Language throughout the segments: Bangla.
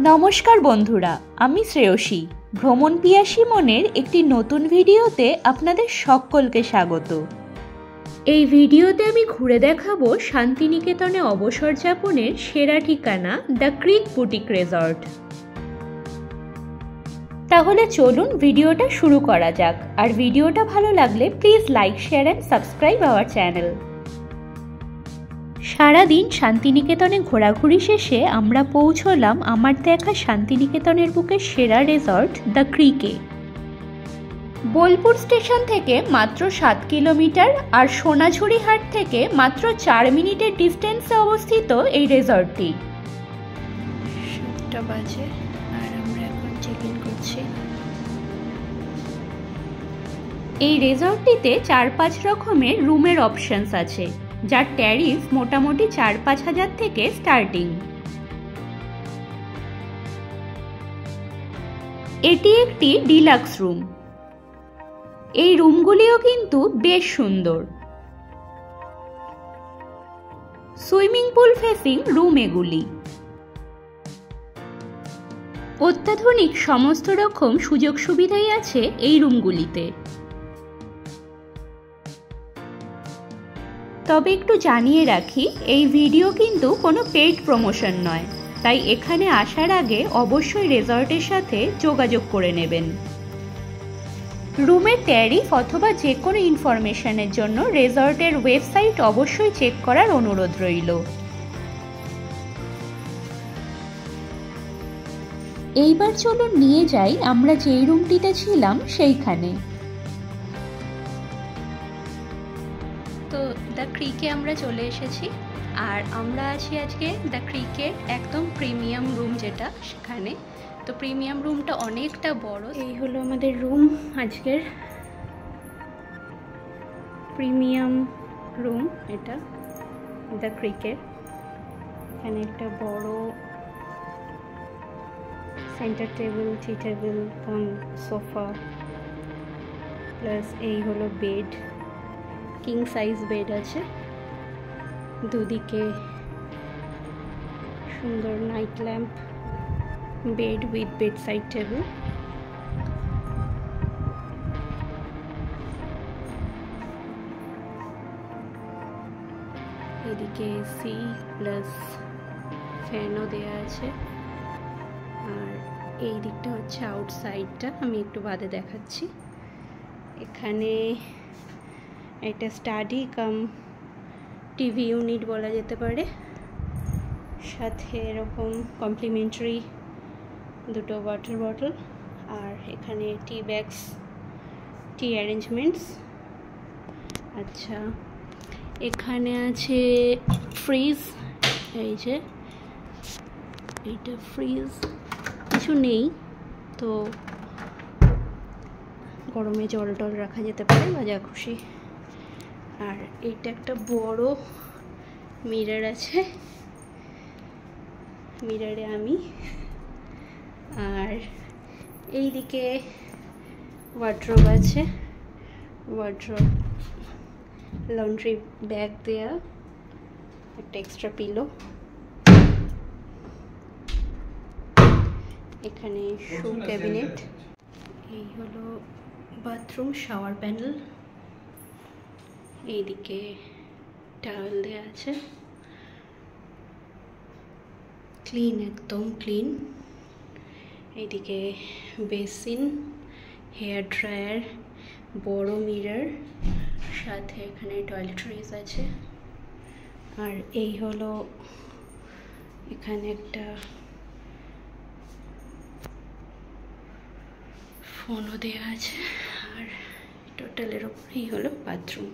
নমস্কার বন্ধুরা, আমি শ্রেয়সী। ভ্রমণ পিয়াসী মনের একটি নতুন ভিডিওতে আপনাদের সকলকে স্বাগত। এই ভিডিওতে আমি ঘুরে দেখাবো শান্তিনিকেতনে অবসর যাপনের সেরা ঠিকানা দ্য ক্রিক বুটিক রিসর্ট। তাহলে চলুন ভিডিওটা শুরু করা যাক। আর ভিডিওটা ভালো লাগলে please like, share and subscribe our channel. সারাদিন শান্তিনিকেতনে ঘোরাঘুরি শেষে আমরা পৌঁছলাম আমার দেখা শান্তিনিকেতনের বুকের সেরা রিসর্ট দ্য ক্রিকে। বোলপুর স্টেশন থেকে মাত্র 7 কিলোমিটার আর সোনাঝুরি হাট থেকে মাত্র 4 মিনিটের ডিস্টেন্সে অবস্থিত এই রিসর্টটি। 7টা বাজে আর আমরা এখন চেক ইন করছি। এই রিসর্টটিতে 4-5 রকমের রুমের অপশনস আছে, যার ট্যারিফ মোটামুটি 4-5 হাজার থেকে স্টার্টিং। এটি একটি ডিলাক্স রুম। এই রুমগুলিও কিন্তু বেশ সুন্দর। সুইমিং পুল ফেসিং রুম এগুলি। অত্যাধুনিক সমস্ত রকম সুযোগ সুবিধাই আছে এই রুমগুলিতে। তবে একটু জানিয়ে রাখি, এই ভিডিও কিন্তু কোনো পেইড প্রমোশন নয়, তাই এখানে আসার আগে অবশ্যই রিসর্টের সাথে যোগাযোগ করে নেবেন। রুমের ট্যারিফ অথবা যে কোনো ইনফরমেশনের জন্য রিসর্টের ওয়েবসাইট অবশ্যই চেক করার অনুরোধ রইল। এইবার চলুন নিয়ে যাই আমরা যেই রুমটিতে ছিলাম সেইখানে। তো দ্য ক্রিকে আমরা চলে এসেছি আর আমরা আছি আজকে দ্য ক্রিকের একদম প্রিমিয়াম রুম যেটা, সেখানে। তো প্রিমিয়াম রুমটা অনেকটা বড়। এই হলো আমাদের রুম, আজকের প্রিমিয়াম রুম এটা দ্য ক্রিকের। এখানে একটা বড় সেন্টার টেবিল, টি টেবিল, সোফা, প্লাস এই হলো বেড, কিং সাইজ বেড আছে। দুদিকে সুন্দর night lamp, bed with bed side table. এদিকে এসি প্লাস ফ্যানও দেওয়া আছে। আর এই দিকটা হচ্ছে আউটসাইডটা, আমি একটু বাদে দেখাচ্ছি। এখানে একটা স্টাডি কাম টিভি ইউনিট বলা যেতে পারে, সাথে এরকম কমপ্লিমেন্টারি 2টো ওয়াটার বটল। আর এখানে টি ব্যাগস, টি অ্যারেঞ্জমেন্টস। আচ্ছা, এখানে আছে ফ্রিজ। এই যে এইটা ফ্রিজ, কিছু নেই, তো গরমে জল টল রাখা যেতে পারে বা যা খুশি। আর এইটা একটা বড় মিরর আছে, মিররে আমি। আর এই দিকে ওয়ার্ড্রোব আছে, ওয়ার্ড্রোব, লন্ড্রি ব্যাগ দেয়া, একটা এক্সট্রা পিলো। এখানে শু ক্যাবিনেট। এই হলো বাথরুম শাওয়ার প্যানেল। এইদিকে টাওয়েল দেওয়া আছে, ক্লিন, একদম ক্লিন। এইদিকে বেসিন, হেয়ার ড্রায়ার, বড় মিরর, সাথে এখানে টয়লেট্রিজ আছে। আর এই হলো এখানে একটা ফোনও দেওয়া আছে। আর টোটালের ওপরেই হলো বাথরুম।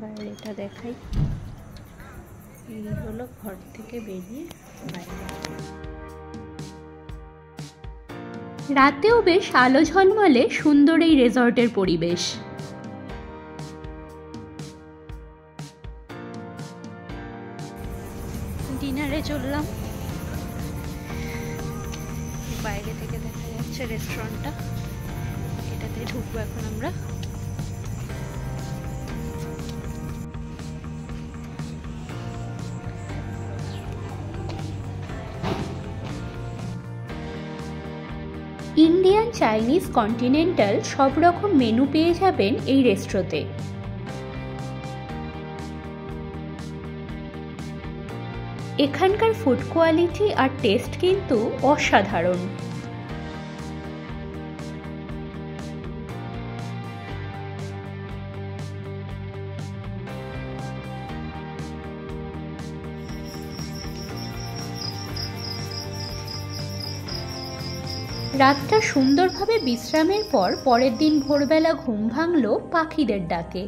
বাইরেটা দেখাই। এই হলো ঘর থেকে বেরিয়ে বাইরে। রাতেও বেশ আলো ঝলমলে সুন্দর এই রিসর্টের পরিবেশ। ডিনারে চললাম। বাইরে থেকে দেখা যাচ্ছে রেস্টুরেন্টটা, এটাতে ঢুকবো এখন আমরা। ইন্ডিয়ান, চাইনিজ, কন্টিনেন্টাল সব রকম মেনু পেয়ে যাবেন এই রেস্টুরেন্টে। এখানকার ফুড কোয়ালিটি আর টেস্ট কিন্তু অসাধারণ। রাতটা সুন্দরভাবে বিশ্রামের পর পরের দিন ভোরবেলা ঘুম ভাঙল পাখিদের ডাকে।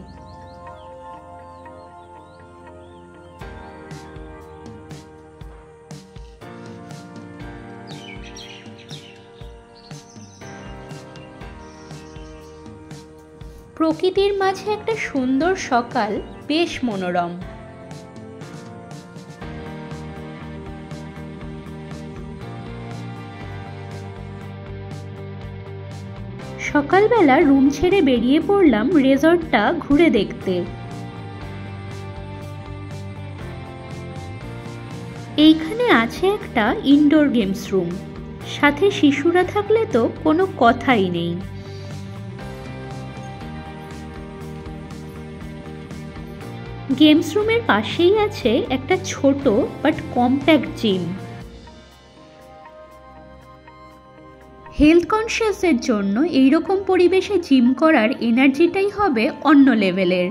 প্রকৃতির মাঝে একটা সুন্দর সকাল, বেশ মনোরম। সকালবেলা রুম ছেড়ে বেরিয়ে পড়লাম রিসর্টটা ঘুরে দেখতে। এইখানে আছে একটা ইনডোর গেমস রুম, সাথে শিশুরা থাকলে তো কোনো কথাই নেই। গেমস রুমের পাশেই আছে একটা ছোট বাট কম্প্যাক্ট জিম। হেলথ কনসিয়াসের জন্য এইরকম পরিবেশে জিম করার এনার্জিটাই হবে অন্য লেভেলের।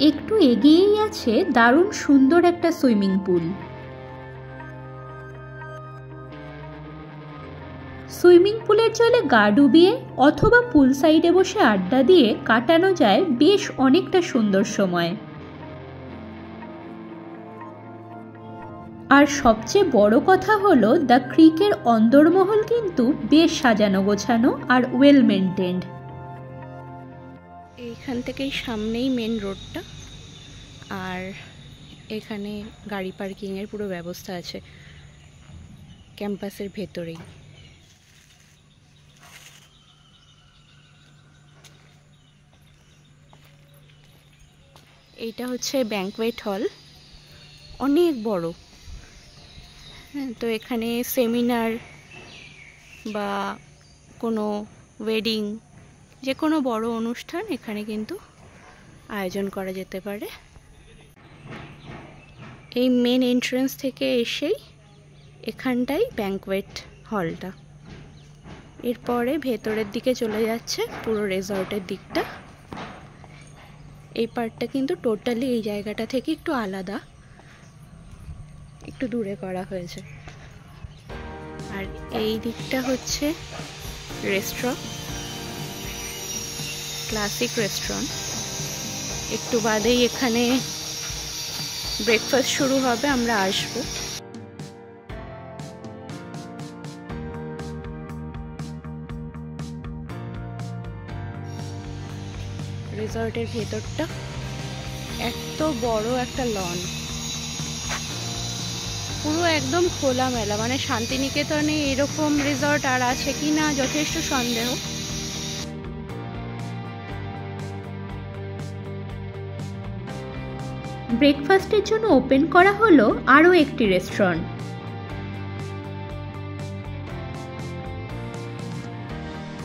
একটু এগিয়েই আছে দারুণ সুন্দর একটা সুইমিং পুল। সুইমিং পুলের জলে গা ডুবিয়ে অথবা পুল সাইডে বসে আড্ডা দিয়ে কাটানো যায় বেশ অনেকটা সুন্দর সময়। আর সবচেয়ে বড় কথা হলো দ্য ক্রিকের অন্দরমহল কিন্তু বেশ সাজানো গোছানো আর ওয়েল মেনটেন্ড। এইখান থেকেই সামনেই মেন রোডটা, আর এখানে গাড়ি পার্কিংয়ের পুরো ব্যবস্থা আছে ক্যাম্পাসের ভেতরেই। এইটা হচ্ছে ব্যাংকোয়েট হল, অনেক বড়। তো এখানে সেমিনার বা কোনো ওয়েডিং, যে কোনো বড় অনুষ্ঠান এখানে কিন্তু আয়োজন করা যেতে পারে। এই মেন এন্ট্রান্স থেকে এসেই এখানটাই ব্যাংকোয়েট হলটা। এরপরে ভেতরের দিকে চলে যাচ্ছে পুরো রিসর্টের দিকটা। এই পার্টটা কিন্তু টোটালি এই জায়গাটা থেকে একটু আলাদা, একটু দূরে করা হয়েছে। আর এই দিকটা হচ্ছে রেস্টুরেন্ট, ক্লাসিক রেস্টুরেন্ট। একটু বাদেই এখানে ব্রেকফাস্ট শুরু হবে, আমরা আসবো। রিসর্টের ভেতরটা এত বড় একটা লন, পুরো একদম খোলামেলা। মানে শান্তিনিকেতনে এরকম রিসর্ট আর আছে কি না যথেষ্ট সন্দেহ। ব্রেকফাস্টের জন্য ওপেন করা হলো আরও একটি রেস্টুরেন্ট।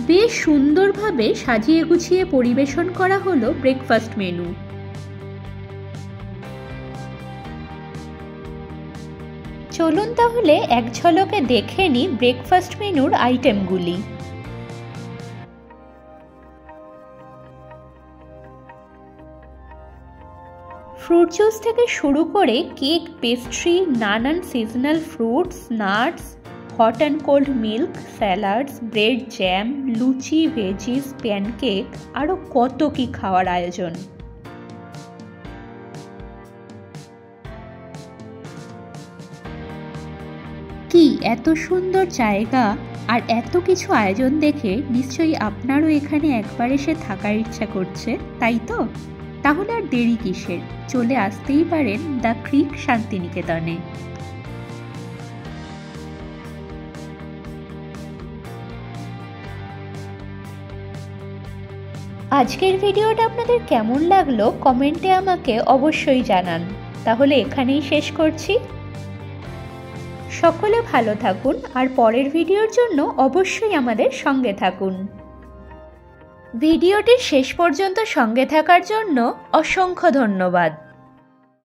বেশ সুন্দরভাবে সাজিয়ে গুছিয়ে পরিবেশন করা হলো ব্রেকফাস্ট মেনু। চলুন তাহলে এক ঝলকে দেখে নিই ব্রেকফাস্ট মেনুর আইটেমগুলি। ফ্রুট জুস থেকে শুরু করে কেক, পেস্ট্রি, নানান seasonal fruits, nuts, hot and cold milk, salads, bread, jam, luchi, veggies, pancake, আরও কত কি খাওয়ার আয়োজন। কি এত সুন্দর জায়গা আর এত কিছু আয়োজন দেখে নিশ্চয়ই আপনারও এখানে একবার এসে থাকার ইচ্ছা করছে, তাই তো? তাহলে আর দেরি কিসের, চলে আসতেই পারেন দ্য ক্রিক শান্তিনিকেতনে। আজকের ভিডিওটা আপনাদের কেমন লাগলো কমেন্টে আমাকে অবশ্যই জানান। তাহলে এখানেই শেষ করছি। সকলে ভালো থাকুন আর পরের ভিডিওর জন্য অবশ্যই আমাদের সঙ্গে থাকুন। ভিডিওটির শেষ পর্যন্ত সঙ্গে থাকার জন্য অসংখ্য ধন্যবাদ।